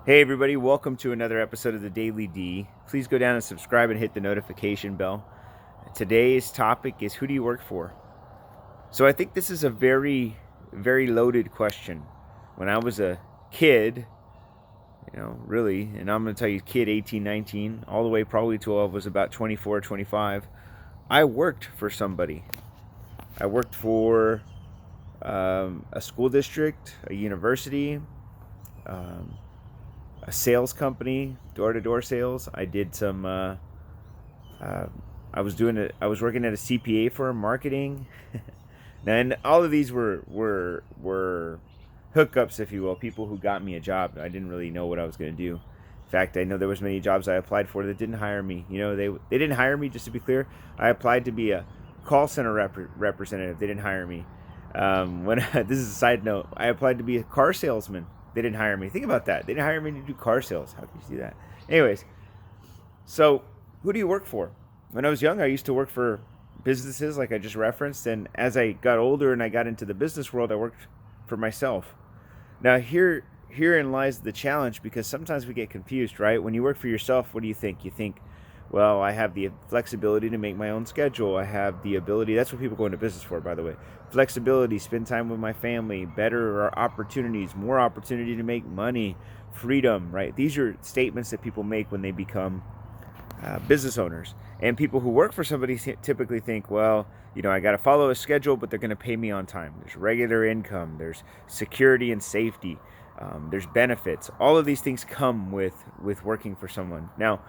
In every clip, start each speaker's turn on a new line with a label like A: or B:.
A: Hey everybody, welcome to another episode of the Daily D. Please go down and subscribe and hit the notification bell. Today's topic is, who do you work for? So I think this is a very, very loaded question. When I was a kid, really, and I'm going to tell you, kid 18, 19, all the way probably till I was about 24, 25, I worked for somebody. I worked for a school district, a university, a sales company, door-to-door sales. I did some. I was doing it. I was working at a CPA firm, marketing, and all of these were hookups, if you will. People who got me a job. I didn't really know what I was going to do. In fact, I know there was many jobs I applied for that didn't hire me. They didn't hire me. Just to be clear, I applied to be a call center representative. They didn't hire me. This is a side note. I applied to be a car salesman. They didn't hire me. Think about that. They didn't hire me to do car sales. How could you do that? Anyways, so who do you work for? When I was young, I used to work for businesses like I just referenced. And as I got older and I got into the business world, I worked for myself. Now, herein lies the challenge, because sometimes we get confused, right? When you work for yourself, what do you think? You think, well, I have the flexibility to make my own schedule. I have the ability. That's what people go into business for, by the way. Flexibility, spend time with my family, better opportunities, more opportunity to make money, freedom, right? These are statements that people make when they become business owners. And people who work for somebody typically think, well, I got to follow a schedule, but they're going to pay me on time. There's regular income. There's security and safety. There's benefits. All of these things come with working for someone. Now,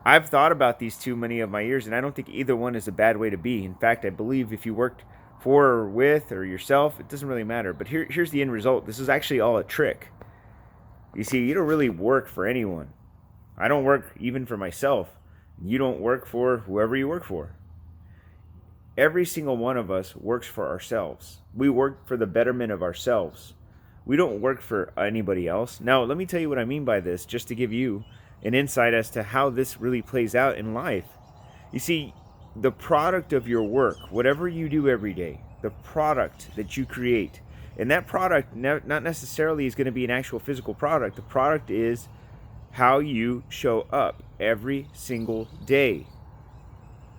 A: I've thought about these too many of my years, and I don't think either one is a bad way to be. In fact, I believe if you worked for or with or yourself, it doesn't really matter. But here's the end result. This is actually all a trick. You see, you don't really work for anyone. I don't work even for myself. You don't work for whoever you work for. Every single one of us works for ourselves. We work for the betterment of ourselves. We don't work for anybody else. Now, let me tell you what I mean by this, just to give you an insight as to how this really plays out in life. You see, the product of your work, whatever you do every day, the product that you create, and that product not necessarily is going to be an actual physical product. The product is how you show up every single day,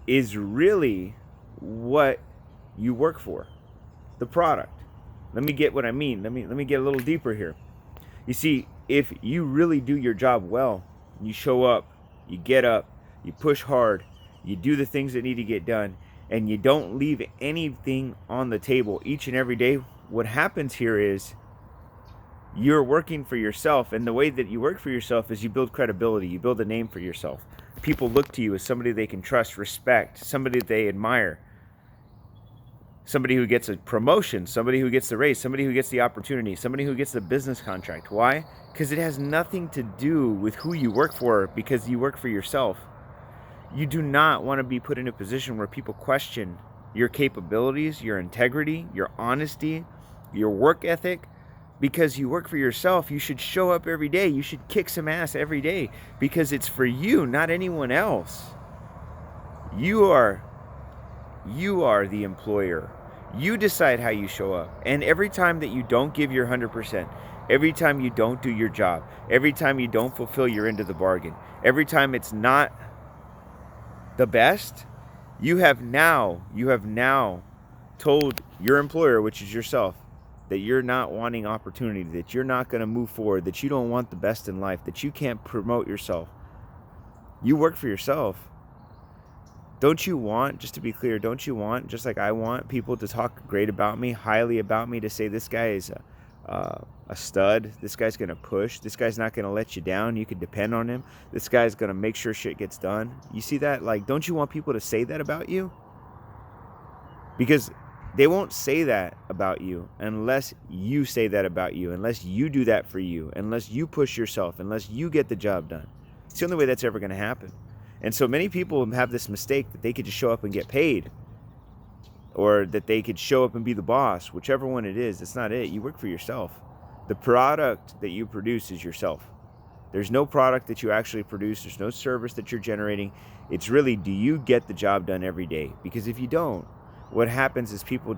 A: is really what you work for. The product. Let me get what I mean. Let me get a little deeper here. You see, if you really do your job well, you show up, you get up, you push hard, you do the things that need to get done, and you don't leave anything on the table each and every day, what happens here is you're working for yourself. And the way that you work for yourself is you build credibility. You build a name for yourself. People look to you as somebody they can trust, respect, somebody they admire, somebody who gets a promotion, somebody who gets the raise, somebody who gets the opportunity, somebody who gets the business contract. Why? Because it has nothing to do with who you work for, because you work for yourself. You do not want to be put in a position where people question your capabilities, your integrity, your honesty, your work ethic. Because you work for yourself, you should show up every day. You should kick some ass every day, because it's for you, not anyone else. You are the employer. You decide how you show up. And every time that you don't give your 100%, every time you don't do your job, every time you don't fulfill your end of the bargain, every time it's not the best, you have now told your employer, which is yourself, that you're not wanting opportunity, that you're not going to move forward, that you don't want the best in life, that you can't promote yourself. You work for yourself. Don't you want, just to be clear, don't you want, just like I want, people to talk great about me, highly about me, to say this guy is a stud, this guy's going to push, this guy's not going to let you down, you can depend on him, this guy's going to make sure shit gets done? You see that? Like, don't you want people to say that about you? Because they won't say that about you unless you say that about you, unless you do that for you, unless you push yourself, unless you get the job done. It's the only way that's ever going to happen. And so many people have this mistake that they could just show up and get paid, or that they could show up and be the boss. Whichever one it is, that's not it. You work for yourself. The product that you produce is yourself. There's no product that you actually produce. There's no service that you're generating. It's really, do you get the job done every day? Because if you don't, what happens is people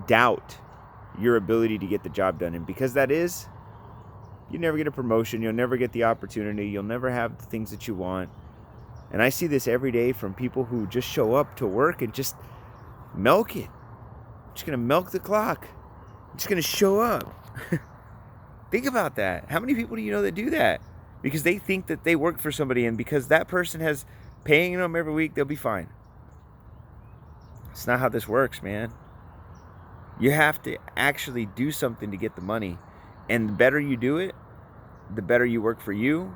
A: doubt your ability to get the job done. And because that is, you never get a promotion, you'll never get the opportunity, you'll never have the things that you want. And I see this every day from people who just show up to work and just milk it. I'm just going to milk the clock. I'm just going to show up. Think about that. How many people do you know that do that? Because they think that they work for somebody, and because that person has paying them every week, they'll be fine. It's not how this works, man. You have to actually do something to get the money. And the better you do it, the better you work for you,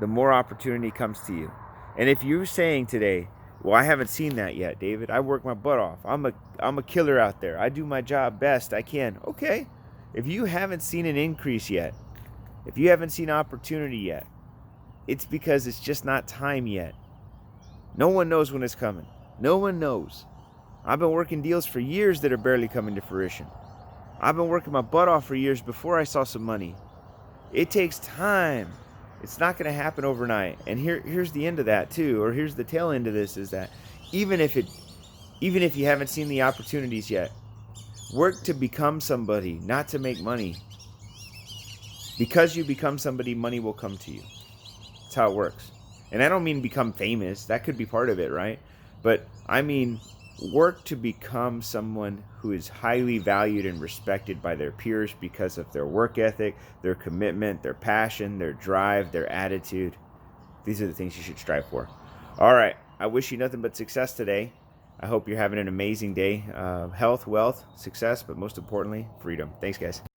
A: the more opportunity comes to you. And if you're saying today, well, I haven't seen that yet, David. I work my butt off. I'm a killer out there. I do my job best I can. Okay. If you haven't seen an increase yet, if you haven't seen opportunity yet, it's because it's just not time yet. No one knows when it's coming. No one knows. I've been working deals for years that are barely coming to fruition. I've been working my butt off for years before I saw some money. It takes time. It's not going to happen overnight. And here's the end of that too, or here's the tail end of this, is that even if you haven't seen the opportunities yet, work to become somebody, not to make money. Because you become somebody, money will come to you. That's how it works. And I don't mean become famous. That could be part of it, right? But I mean work to become someone who is highly valued and respected by their peers because of their work ethic, their commitment, their passion, their drive, their attitude. These are the things you should strive for. All right. I wish you nothing but success today. I hope you're having an amazing day. Health, wealth, success, but most importantly, freedom. Thanks, guys.